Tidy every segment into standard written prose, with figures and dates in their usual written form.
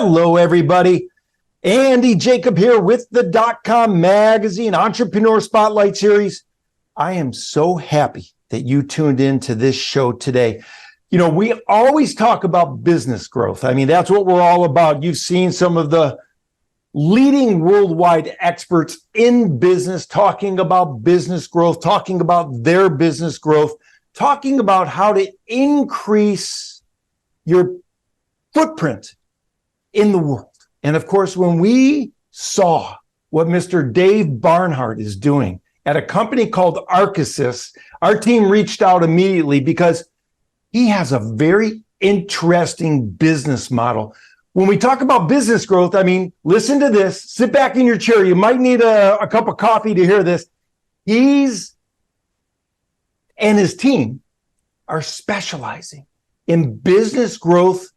Hello, everybody. Andy Jacob here with the .com Magazine Entrepreneur Spotlight Series. I am so happy that you tuned in to this show today. You know, we always talk about business growth. I mean, that's what we're all about. You've seen some of the leading worldwide experts in business talking about business growth, talking about their business growth, talking about how to increase your footprint in the world. And of course, when we saw what Mr. Dave Barnhart is doing at a company called Arkisys, our team reached out immediately because he has a very interesting business model. When we talk about business growth, I mean, listen to this, sit back in your chair. You might need a cup of coffee to hear this. He's and his team are specializing in business growth.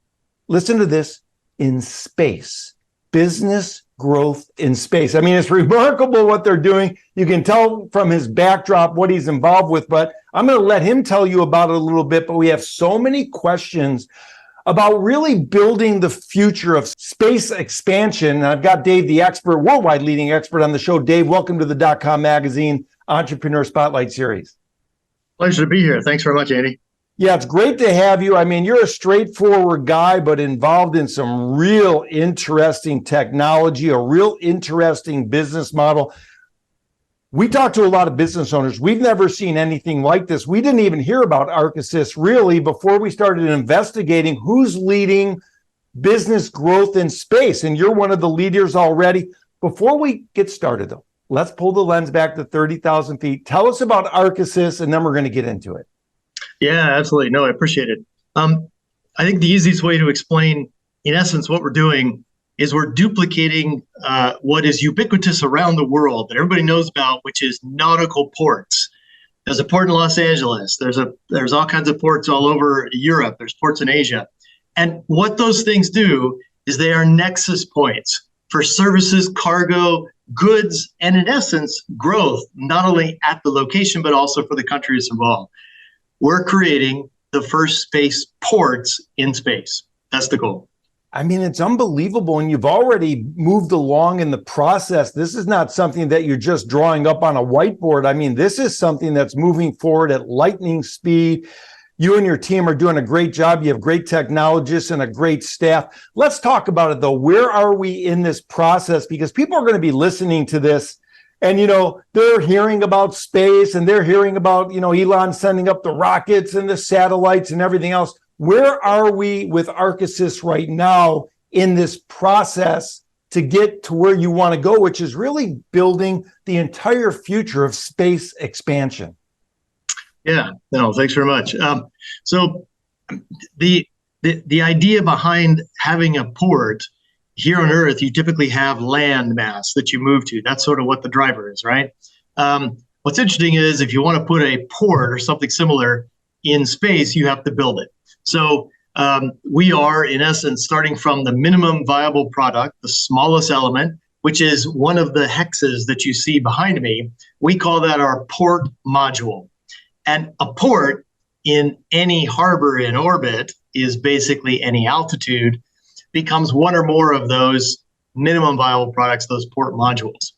Listen to this, in space, business growth in space. I mean, it's remarkable what they're doing. You can tell from his backdrop what he's involved with, but I'm going to let him tell you about it a little bit. But we have so many questions about really building the future of space expansion. And I've got Dave, the expert, worldwide leading expert on the show. Dave, welcome to the .com Magazine Entrepreneur Spotlight Series. Pleasure to be here. Thanks very much, Andy. Yeah, it's great to have you. I mean, you're a straightforward guy, but involved in some real interesting technology, a real interesting business model. We talk to a lot of business owners. We've never seen anything like this. We didn't even hear about Arkisys really before we started investigating who's leading business growth in space. And you're one of the leaders already. Before we get started, though, let's pull the lens back to 30,000 feet. Tell us about Arkisys, and then we're going to get into it. Yeah, absolutely. No, I appreciate it. I think the easiest way to explain, in essence, what we're doing is we're duplicating what is ubiquitous around the world that everybody knows about, which is nautical ports. There's a port in Los Angeles. There's all kinds of ports all over Europe. There's ports in Asia. And what those things do is they are nexus points for services, cargo, goods, and in essence, growth, not only at the location, but also for the countries involved. We're creating the first space ports in space. That's the goal. I mean, it's unbelievable. And you've already moved along in the process. This is not something that you're just drawing up on a whiteboard. I mean, this is something that's moving forward at lightning speed. You and your team are doing a great job. You have great technologists and a great staff. Let's talk about it, though. Where are we in this process? Because people are going to be listening to this. And, you know, they're hearing about space and they're hearing about, you know, Elon sending up the rockets and the satellites and everything else. Where are we with Arkisys right now in this process to get to where you want to go, which is really building the entire future of space expansion? Yeah, no, thanks very much. So the idea behind having a port here on Earth, you typically have land mass that you move to. That's sort of what the driver is, right? What's interesting is if you want to put a port or something similar in space, you have to build it. So we are, in essence, starting from the minimum viable product, the smallest element, which is one of the hexes that you see behind me. We call that our port module. And a port in any harbor in orbit is basically any altitude, becomes one or more of those minimum viable products, those port modules.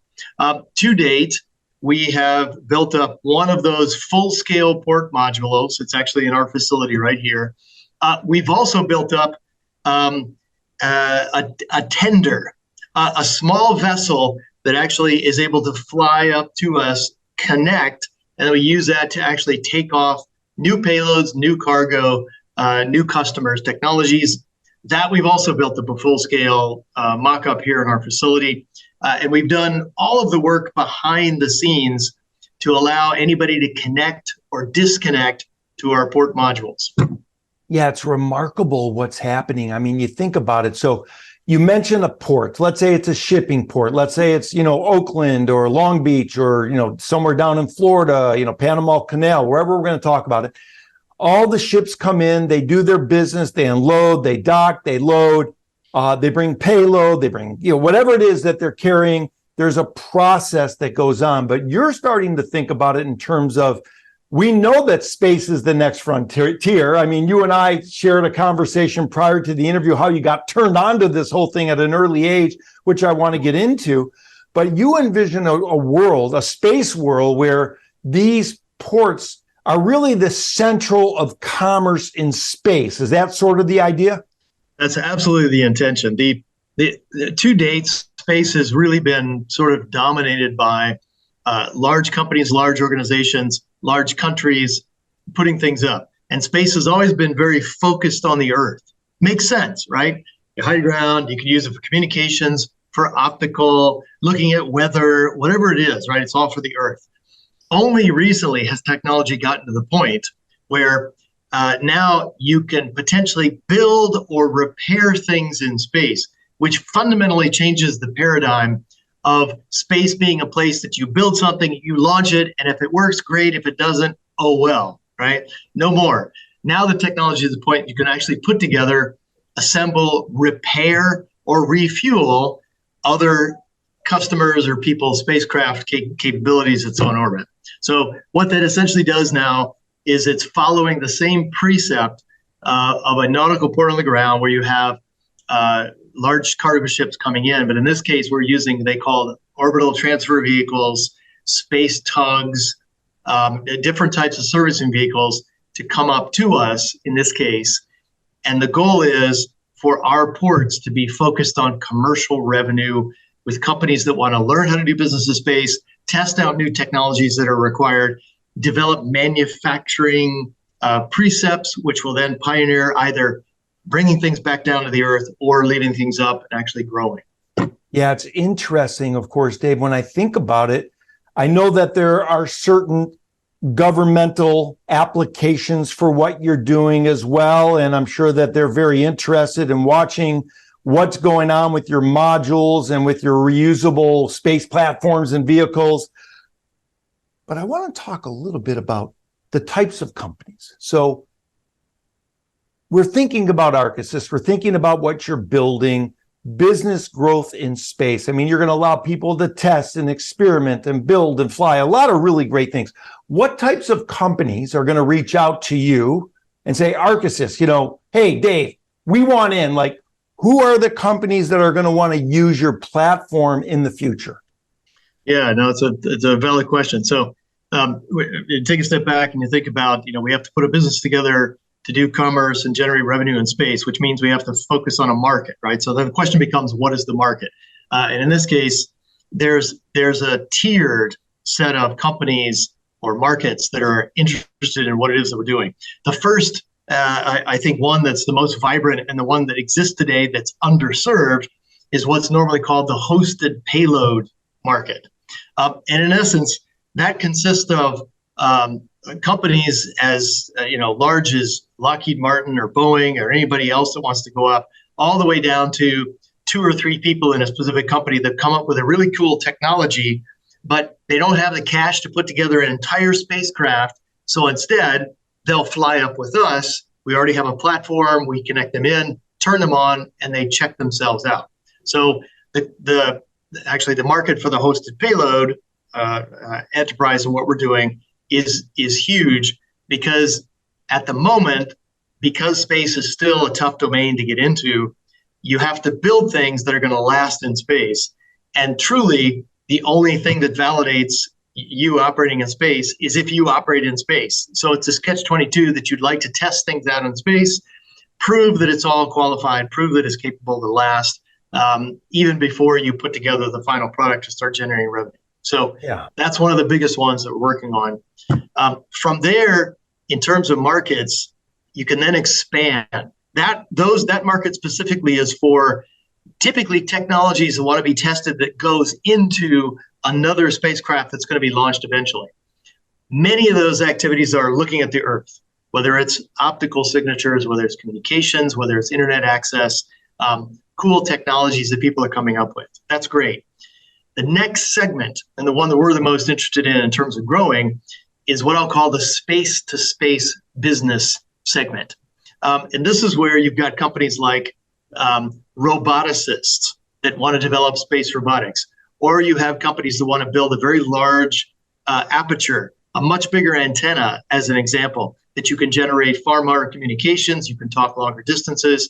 To date, we have built up one of those full-scale port modules. It's actually in our facility right here. We've also built up a tender, a small vessel that actually is able to fly up to us, connect, and we use that to actually take off new payloads, new cargo, new customers, technologies. That we've also built up a full-scale mock-up here in our facility. And we've done all of the work behind the scenes to allow anybody to connect or disconnect to our port modules. Yeah, it's remarkable what's happening. I mean, you think about it. So you mentioned a port. Let's say it's a shipping port. Let's say it's, you know, Oakland or Long Beach or, you know, somewhere down in Florida, you know, Panama Canal, wherever we're going to talk about it. All the ships come in, they do their business, they unload, they dock, they load, they bring payload, they bring, you know, whatever it is that they're carrying. There's a process that goes on, but you're starting to think about it in terms of We know that space is the next frontier. I mean, you and I shared a conversation prior to the interview, how you got turned on to this whole thing at an early age, which I want to get into. But you envision a world, a space world, where these ports are really the central of commerce in space. Is that sort of the idea? That's absolutely the intention. The to date, space has really been sort of dominated by large companies, large organizations, large countries putting things up. And space has always been very focused on the Earth. Makes sense, right? High ground, you can use it for communications, for optical, looking at weather, whatever it is, right? It's all for the Earth. Only recently has technology gotten to the point where now you can potentially build or repair things in space, which fundamentally changes the paradigm of space being a place that you build something, you launch it, and if it works, great. If it doesn't, oh well, right? No more. Now the technology is the point you can actually put together, assemble, repair, or refuel other customers or people's spacecraft capabilities that's on orbit. So what that essentially does now is it's following the same precept of a nautical port on the ground where you have large cargo ships coming in, but in this case, we're using, they call orbital transfer vehicles, space tugs, different types of servicing vehicles to come up to us in this case. And the goal is for our ports to be focused on commercial revenue with companies that want to learn how to do business in space, test out new technologies that are required, develop manufacturing precepts, which will then pioneer either bringing things back down to the Earth or leading things up and actually growing. Yeah, it's interesting, of course, Dave. When I think about it, I know that there are certain governmental applications for what you're doing as well. And I'm sure that they're very interested in watching what's going on with your modules and with your reusable space platforms and vehicles. But I want to talk a little bit about the types of companies. So we're thinking about Arkisys. We're thinking about what you're building, business growth in space. I mean, you're going to allow people to test and experiment and build and fly, a lot of really great things. What types of companies are going to reach out to you and say, Arkisys, hey, Dave, we want in? Like, who are the companies that are going to want to use your platform in the future? Yeah, no, it's a valid question. So you take a step back and you think about, we have to put a business together to do commerce and generate revenue in space, which means we have to focus on a market, right? So then the question becomes, what is the market? And in this case, there's a tiered set of companies or markets that are interested in what it is that we're doing. The first, I think one that's the most vibrant and the one that exists today that's underserved is what's normally called the hosted payload market. And in essence, that consists of companies as large as Lockheed Martin or Boeing or anybody else that wants to go up, all the way down to 2 or 3 people in a specific company that come up with a really cool technology, but they don't have the cash to put together an entire spacecraft. So instead, they'll fly up with us. We already have a platform. We connect them in, turn them on, and they check themselves out. So actually the market for the hosted payload enterprise and what we're doing is huge, because at the moment, because space is still a tough domain to get into, you have to build things that are going to last in space. And truly, the only thing that validates you operating in space is if you operate in space. So it's a catch-22 that you'd like to test things out in space, prove that it's all qualified, prove that it's capable to last, even before you put together the final product to start generating revenue. So that's one of the biggest ones that we're working on. From there, in terms of markets, you can then expand. That market specifically is for typically technologies that want to be tested that goes into another spacecraft that's going to be launched eventually. Many of those activities are looking at the Earth, whether it's optical signatures, whether it's communications, whether it's internet access, cool technologies that people are coming up with. That's great. The next segment, and the one that we're the most interested in terms of growing, is what I'll call the space-to-space business segment. And this is where you've got companies like roboticists that want to develop space robotics, or you have companies that want to build a very large aperture a much bigger antenna, as an example, that you can generate far more communications, you can talk longer distances,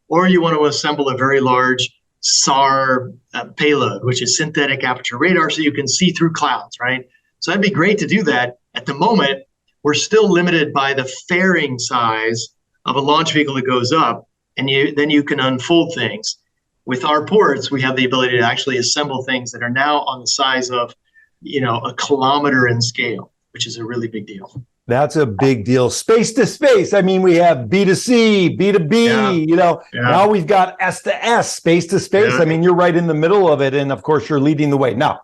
or you want to assemble a very large SAR payload, which is synthetic aperture radar, so you can see through clouds, right? So that'd be great to do that. At the moment, we're still limited by the fairing size of a launch vehicle that goes up, and then you can unfold things. With our ports, we have the ability to actually assemble things that are now on the size of, a kilometer in scale, which is a really big deal. That's a big deal. Space to space. I mean, we have B2C, B2B, Now we've got S to S, space to space. Yeah. I mean, you're right in the middle of it. And of course, you're leading the way. Now,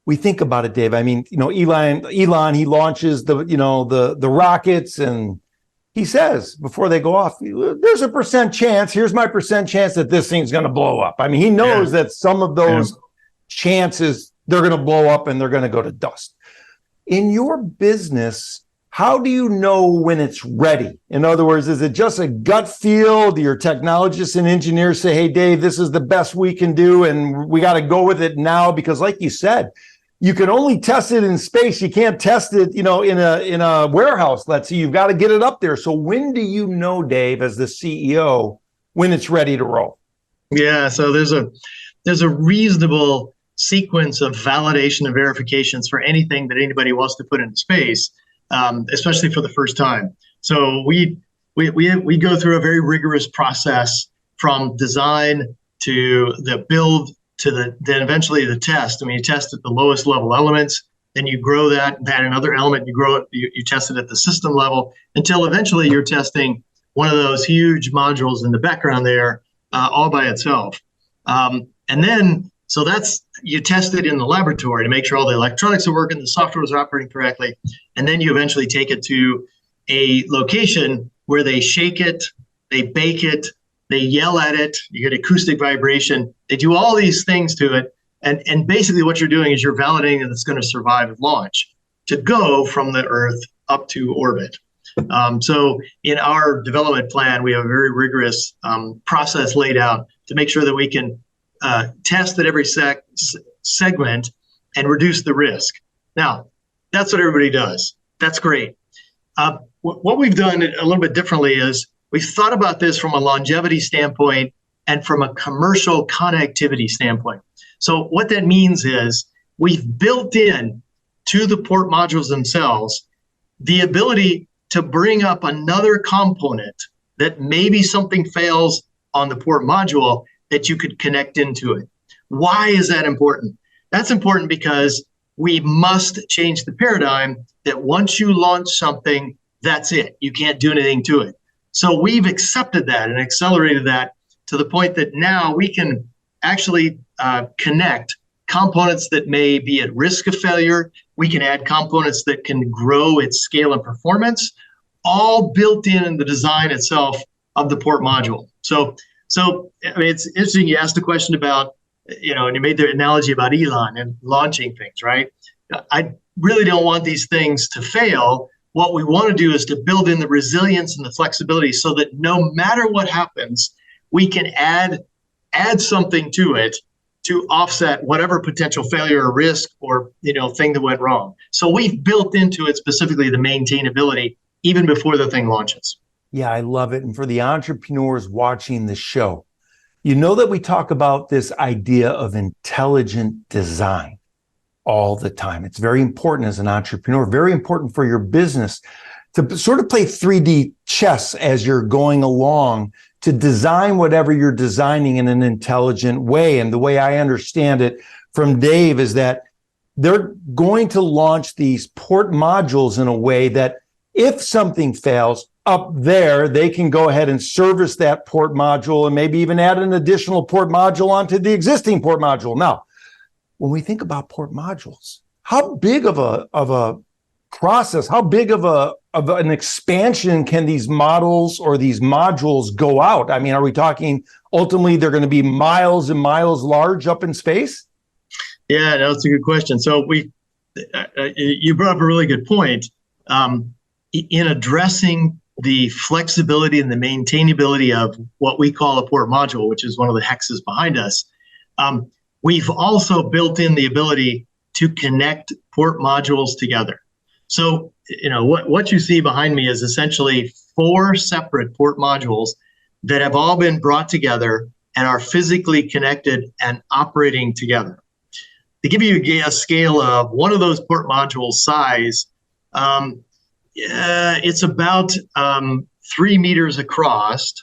we think about it, Dave. I mean, Elon, he launches the rockets, and he says before they go off, there's a percent chance. Here's my percent chance that this thing's going to blow up. I mean, he knows that some of those chances, they're going to blow up and they're going to go to dust. In your business, how do you know when it's ready? In other words, is it just a gut feel? Do your technologists and engineers say, hey, Dave, this is the best we can do, and we got to go with it now? Because like you said, you can only test it in space. You can't test it, in a warehouse. Let's see, you've got to get it up there. So when do you know, Dave, as the CEO, when it's ready to roll? Yeah, so there's a reasonable sequence of validation and verifications for anything that anybody wants to put into space, especially for the first time. So we go through a very rigorous process from design to the build to then eventually the test. I mean, you test at the lowest level elements, then you grow that another element, you grow it, you test it at the system level until eventually you're testing one of those huge modules in the background there all by itself. And then, so you test it in the laboratory to make sure all the electronics are working, the software is operating correctly, and then you eventually take it to a location where they shake it, they bake it, they yell at it, you get acoustic vibration, they do all these things to it, and basically what you're doing is you're validating that it's going to survive at launch to go from the Earth up to orbit. So in our development plan, we have a very rigorous process laid out to make sure that we can test at every segment and reduce the risk. Now, that's what everybody does. That's great. What we've done a little bit differently is we've thought about this from a longevity standpoint and from a commercial connectivity standpoint. So what that means is we've built in to the port modules themselves the ability to bring up another component that maybe something fails on the port module that you could connect into it. Why is that important? That's important because we must change the paradigm that once you launch something, that's it. You can't do anything to it. So we've accepted that and accelerated that to the point that now we can actually connect components that may be at risk of failure. We can add components that can grow its scale and performance, all built in the design itself of the port module. So I mean, it's interesting you asked the question about, and you made the analogy about Elon and launching things, right? I really don't want these things to fail. What we want to do is to build in the resilience and the flexibility so that no matter what happens, we can add something to it to offset whatever potential failure or risk or thing that went wrong. So we've built into it specifically the maintainability even before the thing launches. Yeah, I love it. And for the entrepreneurs watching the show, you know that we talk about this idea of intelligent design all the time. It's very important as an entrepreneur, very important for your business to sort of play 3D chess as you're going along to design whatever you're designing in an intelligent way. And the way I understand it from Dave is that they're going to launch these port modules in a way that if something fails up there, they can go ahead and service that port module and maybe even add an additional port module onto the existing port module. Now, when we think about port modules, how big of a process, how big of an expansion can these models or these modules go out? I mean, are we talking ultimately they're going to be miles and miles large up in space? Yeah, that's a good question. So you brought up a really good point. In addressing the flexibility and the maintainability of what we call a port module, which is one of the hexes behind us, we've also built in the ability to connect port modules together. So, what you see behind me is essentially 4 separate port modules that have all been brought together and are physically connected and operating together. To give you a scale of one of those port modules size, it's about 3 meters across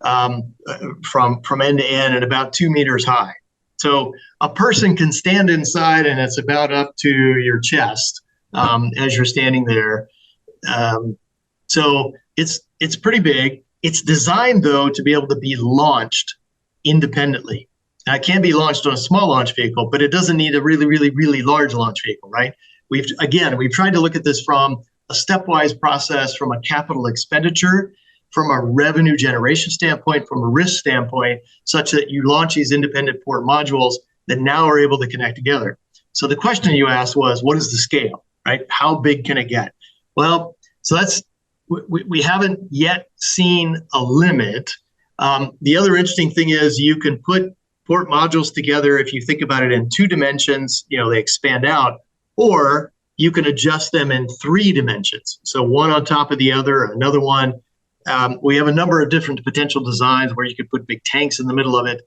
from end to end and about 2 meters high. So a person can stand inside and it's about up to your chest as you're standing there. So it's pretty big. It's designed, though, to be able to be launched independently. Now, it can be launched on a small launch vehicle, but it doesn't need a really, really, really large launch vehicle, right? We've tried to look at this from a stepwise process, from a capital expenditure, from a revenue generation standpoint, from a risk standpoint, such that you launch these independent port modules that now are able to connect together. So the question you asked was, what is the scale, right? How big can it get? Well, so we haven't yet seen a limit. The other interesting thing is you can put port modules together, if you think about it in 2 dimensions, they expand out, or you can adjust them in 3 dimensions. So one on top of the other, another one. We have a number of different potential designs where you could put big tanks in the middle of it.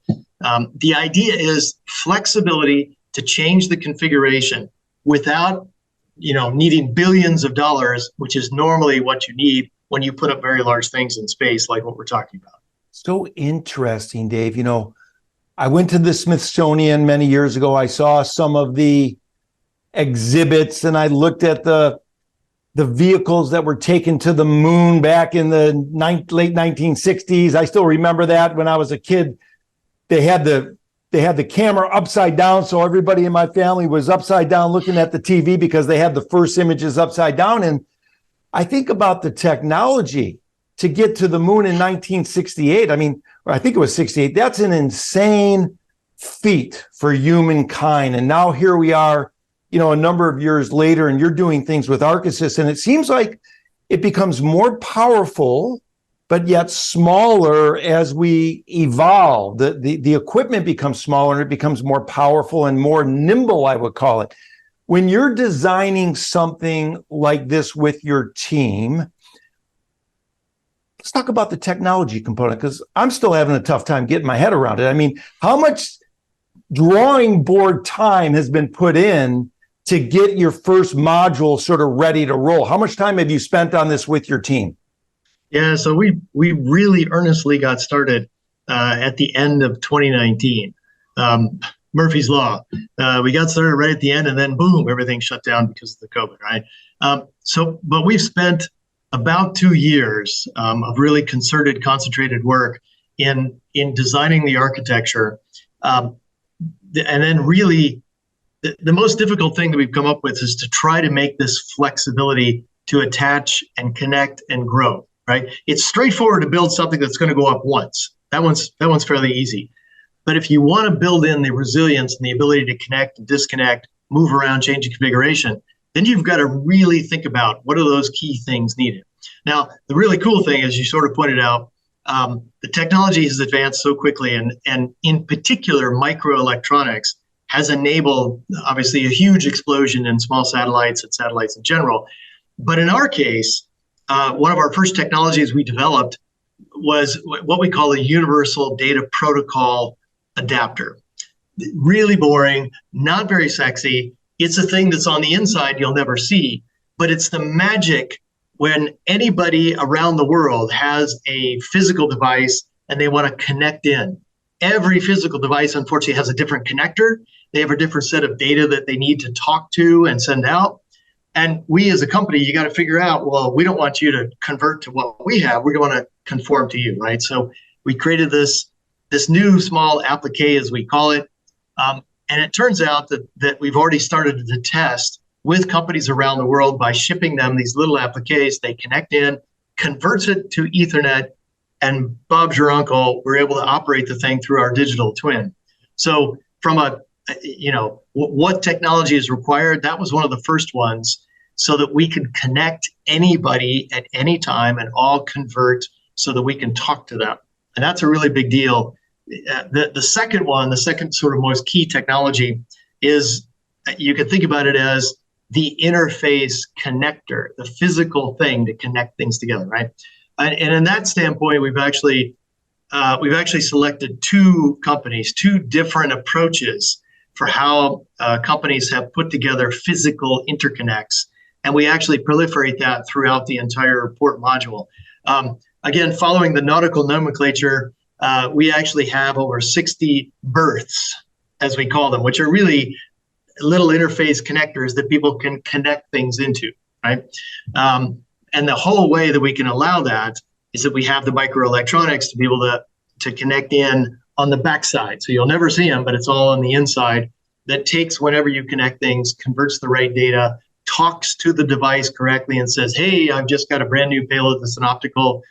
The idea is flexibility to change the configuration without needing billions of dollars, which is normally what you need when you put up very large things in space, like what we're talking about. So interesting, Dave. I went to the Smithsonian many years ago. I saw some of the exhibits and I looked at the vehicles that were taken to the moon back in the late 1960s. I still remember that when I was a kid. They had the camera upside down, so everybody in my family was upside down looking at the TV because they had the first images upside down. And I think about the technology to get to the moon in 1968. I think it was 68. That's an insane feat for humankind. And now here we are, a number of years later, and you're doing things with Arkisys, and it seems like it becomes more powerful, but yet smaller as we evolve. The equipment becomes smaller and it becomes more powerful and more nimble, I would call it. When you're designing something like this with your team, let's talk about the technology component, because I'm still having a tough time getting my head around it. How much drawing board time has been put in to get your first module sort of ready to roll? How much time have you spent on this with your team? Yeah, so we really earnestly got started at the end of 2019. Murphy's Law. We got started right at the end, and then boom, everything shut down because of the COVID, right? But we've spent about 2 years of really concentrated work in designing the architecture, and then really the most difficult thing that we've come up with is to try to make this flexibility to attach and connect and grow, right? It's straightforward to build something that's going to go up once. That one's fairly easy. But if you want to build in the resilience and the ability to connect and disconnect, move around, change the configuration, then you've got to really think about what are those key things needed. Now, the really cool thing, as you sort of pointed out, the technology has advanced so quickly, and in particular, microelectronics has enabled, obviously, a huge explosion in small satellites and satellites in general. But in our case, one of our first technologies we developed was what we call a universal data protocol adapter. Really boring, not very sexy. It's a thing that's on the inside you'll never see, but it's the magic when anybody around the world has a physical device and they want to connect in. Every physical device, unfortunately, has a different connector. They have a different set of data that they need to talk to and send out. And we as a company, you got to figure out, well, we don't want you to convert to what we have. We want to conform to you, right? So we created this new small applique, as we call it. And it turns out that we've already started to test with companies around the world by shipping them these little appliques. They connect in, converts it to Ethernet, and Bob's your uncle, we're able to operate the thing through our digital twin. So from what technology is required, that was one of the first ones, so that we could connect anybody at any time and all convert so that we can talk to them. And that's a really big deal. The second sort of most key technology is you could think about it as the interface connector, the physical thing to connect things together, right? And in that standpoint, we've actually selected two companies, two different approaches for how companies have put together physical interconnects, and we actually proliferate that throughout the entire port module. Again, following the nautical nomenclature, we actually have over 60 berths, as we call them, which are really little interface connectors that people can connect things into, right? And the whole way that we can allow that is that we have the microelectronics to be able to connect in on the backside. So you'll never see them, but it's all on the inside. That takes whenever you connect things, converts the right data, talks to the device correctly and says, hey, I've just got a brand new payload that's an optical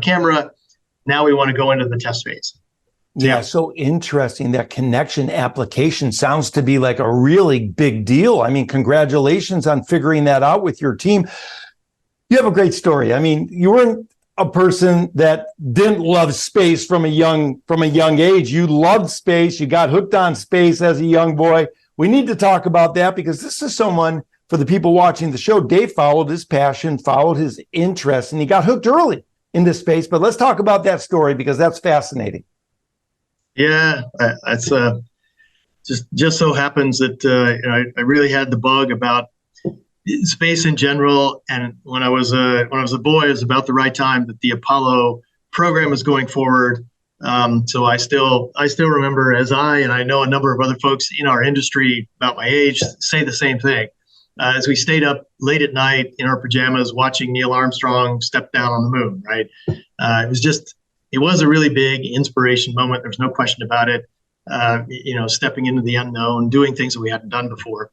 camera. Now we want to go into the test phase. Yeah, so interesting. That connection application sounds to be like a really big deal. I mean, congratulations on figuring that out with your team. You have a great story. I mean, you weren't a person that didn't love space from a young age. You loved space. You got hooked on space as a young boy. We need to talk about that because this is someone, for the people watching the show, Dave followed his passion, followed his interest, and he got hooked early into space. But let's talk about that story because that's fascinating. Yeah, it's just so happens that I really had the bug about space in general, and when I was a boy, it was about the right time that the Apollo program was going forward. So I still remember, and I know a number of other folks in our industry about my age say the same thing. As we stayed up late at night in our pajamas watching Neil Armstrong step down on the moon, right? It was a really big inspiration moment. There's no question about it. Stepping into the unknown, doing things that we hadn't done before.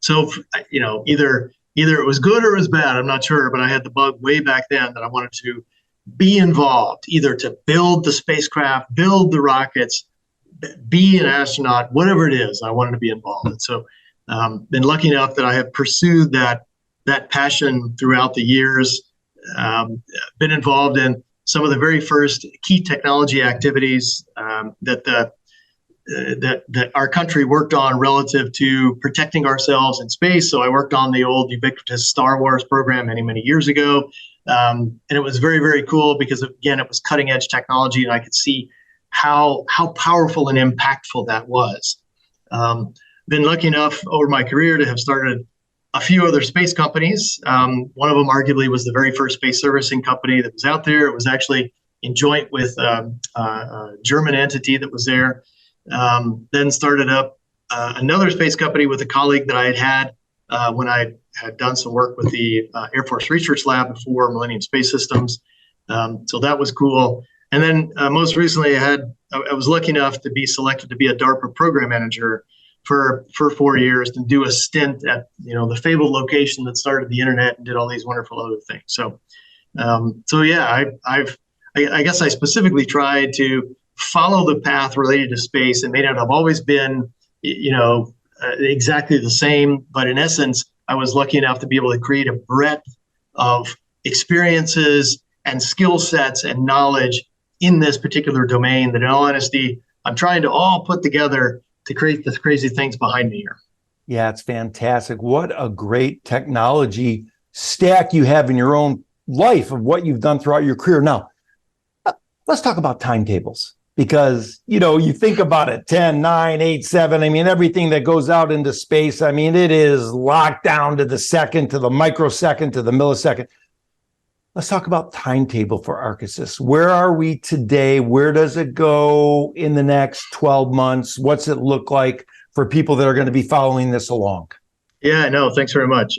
So either it was good or it was bad. I'm not sure, but I had the bug way back then that I wanted to be involved, either to build the spacecraft, build the rockets, be an astronaut, whatever it is. I wanted to be involved. And so, been lucky enough that I have pursued that passion throughout the years. Been involved in some of the very first key technology activities that our country worked on relative to protecting ourselves in space. So I worked on the old ubiquitous Star Wars program many, many years ago. And it was very, very cool because, again, it was cutting edge technology and I could see how powerful and impactful that was. Been lucky enough over my career to have started a few other space companies. One of them arguably was the very first space servicing company that was out there. It was actually in joint with a German entity that was there. Then started up another space company with a colleague that I had when I had done some work with the Air Force Research Lab before Millennium Space Systems. So that was cool. And then most recently I was lucky enough to be selected to be a DARPA program manager for 4 years and do a stint at the fabled location that started the internet and did all these wonderful other things. So yeah, I guess I specifically tried to follow the path related to space. It may not have always been exactly the same, but in essence, I was lucky enough to be able to create a breadth of experiences and skill sets and knowledge in this particular domain that, in all honesty, I'm trying to all put together to create the crazy things behind me here. Yeah, it's fantastic. What a great technology stack you have in your own life of what you've done throughout your career. Now, let's talk about timetables because, you think about it, 10, 9, 8, 7. I mean, everything that goes out into space, I mean, it is locked down to the second, to the microsecond, to the millisecond. Let's talk about timetable for Arkisys. Where are we today? Where does it go in the next 12 months? What's it look like for people that are going to be following this along? Yeah, no, thanks very much.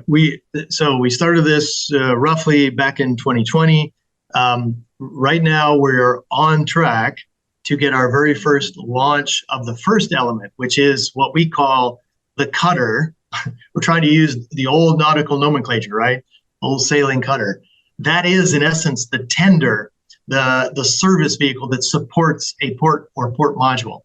We started this roughly back in 2020. Right now, we're on track to get our very first launch of the first element, which is what we call the cutter. We're trying to use the old nautical nomenclature, right? Old sailing cutter. That is, in essence, the tender, the service vehicle that supports a port or port module.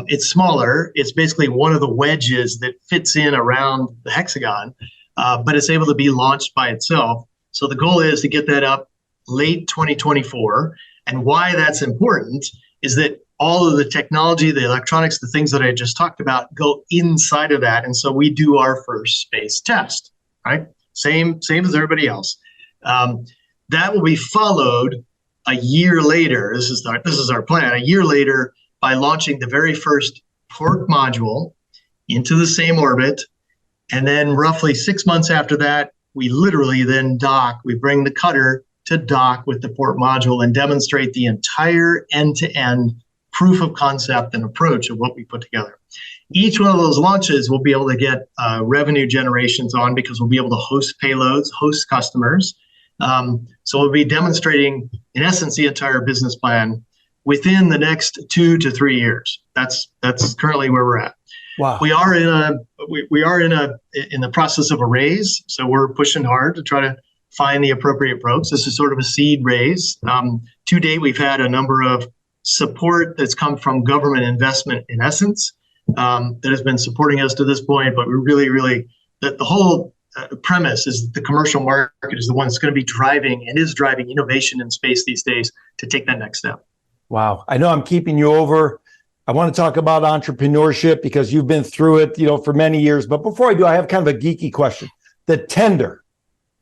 It's smaller. It's basically one of the wedges that fits in around the hexagon, but it's able to be launched by itself. So the goal is to get that up late 2024. And why that's important is that all of the technology, the electronics, the things that I just talked about go inside of that. And so we do our first space test, right? Same as everybody else. That will be followed a year later. This is our plan. A year later, by launching the very first port module into the same orbit, and then roughly 6 months after that, we literally then dock. We bring the cutter to dock with the port module and demonstrate the entire end-to-end proof of concept and approach of what we put together. Each one of those launches we'll be able to get revenue generations on, because we'll be able to host payloads, host customers. So we'll be demonstrating, in essence, the entire business plan within the next 2 to 3 years. That's currently where we're at. Wow. We are in the process of a raise, so we're pushing hard to try to find the appropriate approach. This is sort of a seed raise. To date, we've had a number of support that's come from government investment, in essence, that has been supporting us to this point. But we really, the whole premise is that the commercial market is the one that's going to be driving and is driving innovation in space these days to take that next step. Wow. I know I'm keeping you over. I want to talk about entrepreneurship because you've been through it, for many years. But before I do, I have kind of a geeky question. The tender.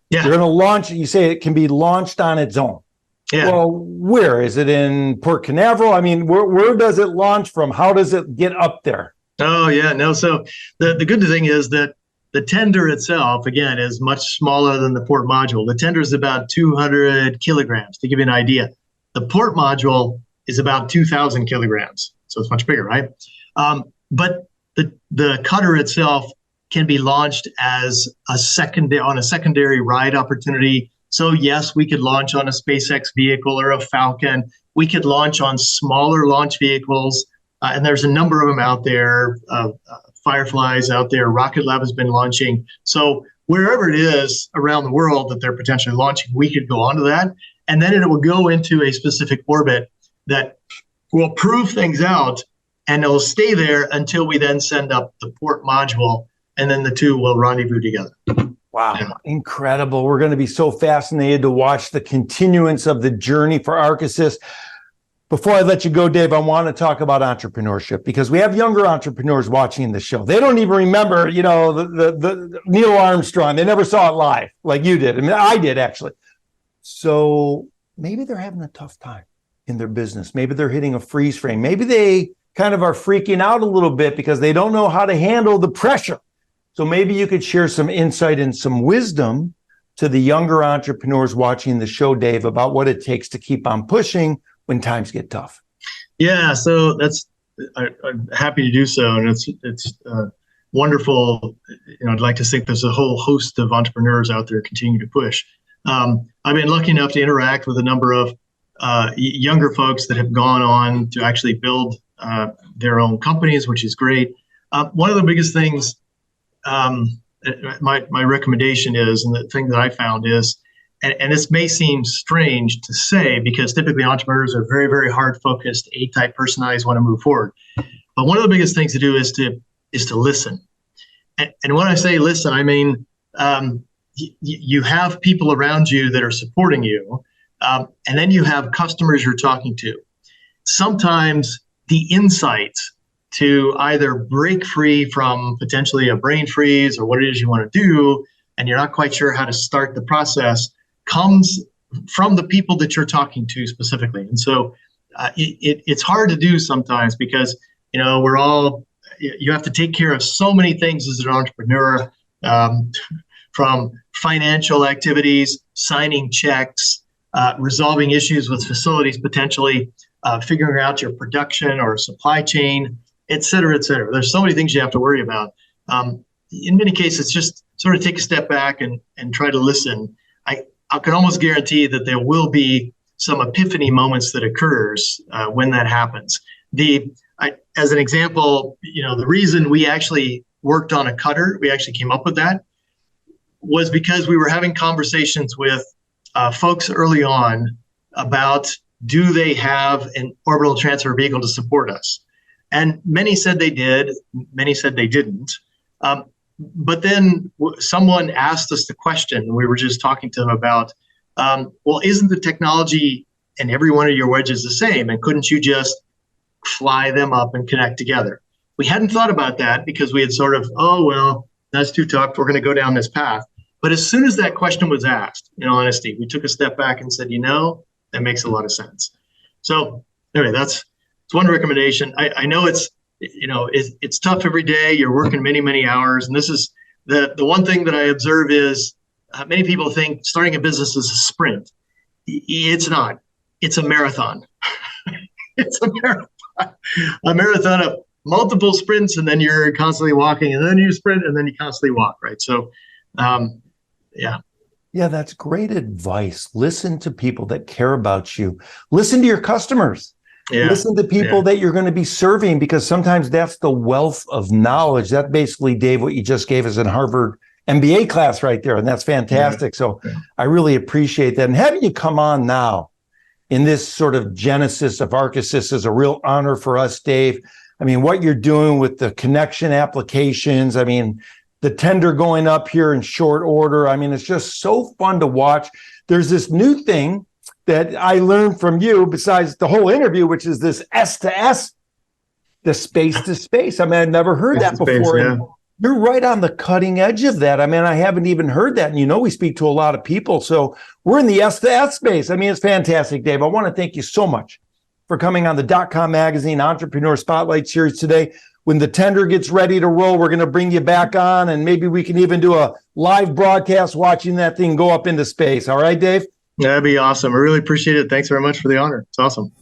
Yeah. You're going to launch it. You say it can be launched on its own. Yeah. Well, where is it in Port Canaveral? I mean, where does it launch from? How does it get up there? Oh, yeah. No. So the good thing is that the tender itself, again, is much smaller than the port module. The tender is about 200 kilograms, to give you an idea. The port module is about 2,000 kilograms. So it's much bigger, right? But the cutter itself can be launched as a secondary ride opportunity. So yes, we could launch on a SpaceX vehicle or a Falcon. We could launch on smaller launch vehicles, and there's a number of them out there. Fireflies out there. Rocket Lab has been launching. So wherever it is around the world that they're potentially launching, we could go onto that, and then it will go into a specific orbit that will prove things out, and it'll stay there until we then send up the port module, and then the two will rendezvous together. Wow. Yeah. Incredible. We're going to be so fascinated to watch the continuance of the journey for Arkisys. Before I let you go, Dave, I want to talk about entrepreneurship, because we have younger entrepreneurs watching the show. They don't even remember, the Neil Armstrong. They never saw it live like you did. I mean, I did, actually. So maybe they're having a tough time in their business. Maybe they're hitting a freeze frame. Maybe they kind of are freaking out a little bit because they don't know how to handle the pressure. So maybe you could share some insight and some wisdom to the younger entrepreneurs watching the show, Dave, about what it takes to keep on pushing when times get tough. Yeah, so I'm happy to do so, and it's wonderful. I'd like to think there's a whole host of entrepreneurs out there continuing to push. I've been lucky enough to interact with a number of younger folks that have gone on to actually build their own companies, which is great. One of the biggest things, my recommendation is, and the thing that I found is, and this may seem strange to say because typically entrepreneurs are very, very hard focused, A-type personalities, want to move forward. But one of the biggest things to do is to listen. And when I say listen, I mean you have people around you that are supporting you, and then you have customers you're talking to. Sometimes the insights to either break free from potentially a brain freeze or what it is you want to do, and you're not quite sure how to start the process, comes from the people that you're talking to specifically. And so it's hard to do sometimes because, you have to take care of so many things as an entrepreneur, from financial activities, signing checks, resolving issues with facilities, potentially figuring out your production or supply chain, et cetera, et cetera. There's so many things you have to worry about. In many cases, just sort of take a step back and try to listen. I can almost guarantee that there will be some epiphany moments that occurs when that happens. As an example, the reason we actually worked on a cutter, we actually came up with that, was because we were having conversations with folks early on about, do they have an orbital transfer vehicle to support us? And many said they did, many said they didn't. But then someone asked us the question, we were just talking to them about, well, isn't the technology in every one of your wedges the same? And couldn't you just fly them up and connect together. We hadn't thought about that because we had sort of, oh, well, that's too tough. We're going to go down this path. But as soon as that question was asked, in all honesty, we took a step back and said, that makes a lot of sense. So anyway, it's one recommendation. I know it's tough every day. You're working many, many hours. And this is the one thing that I observe is many people think starting a business is a sprint. It's not. It's a marathon. It's a marathon of multiple sprints, and then you're constantly walking, and then you sprint, and then you constantly walk, right? So, yeah. Yeah, that's great advice. Listen to people that care about you. Listen to your customers. Yeah. Listen to people that you're going to be serving, because sometimes that's the wealth of knowledge. That basically, Dave, what you just gave us in Harvard MBA class right there, and that's fantastic. So I really appreciate that. And having you come on now in this sort of genesis of Arkisys is a real honor for us, Dave. I mean, what you're doing with the connection applications, I mean, the tender going up here in short order. I mean, it's just so fun to watch. There's this new thing that I learned from you besides the whole interview, which is this S to S, the space to space. I mean, I've never heard that before. Yeah. You're right on the cutting edge of that. I mean, I haven't even heard that. And we speak to a lot of people. So we're in the S to S space. I mean, it's fantastic, Dave. I want to thank you so much for coming on the .com Magazine Entrepreneur Spotlight Series today. When the tender gets ready to roll, we're going to bring you back on, and maybe we can even do a live broadcast watching that thing go up into space. All right, Dave? That'd be awesome. I really appreciate it. Thanks very much for the honor. It's awesome.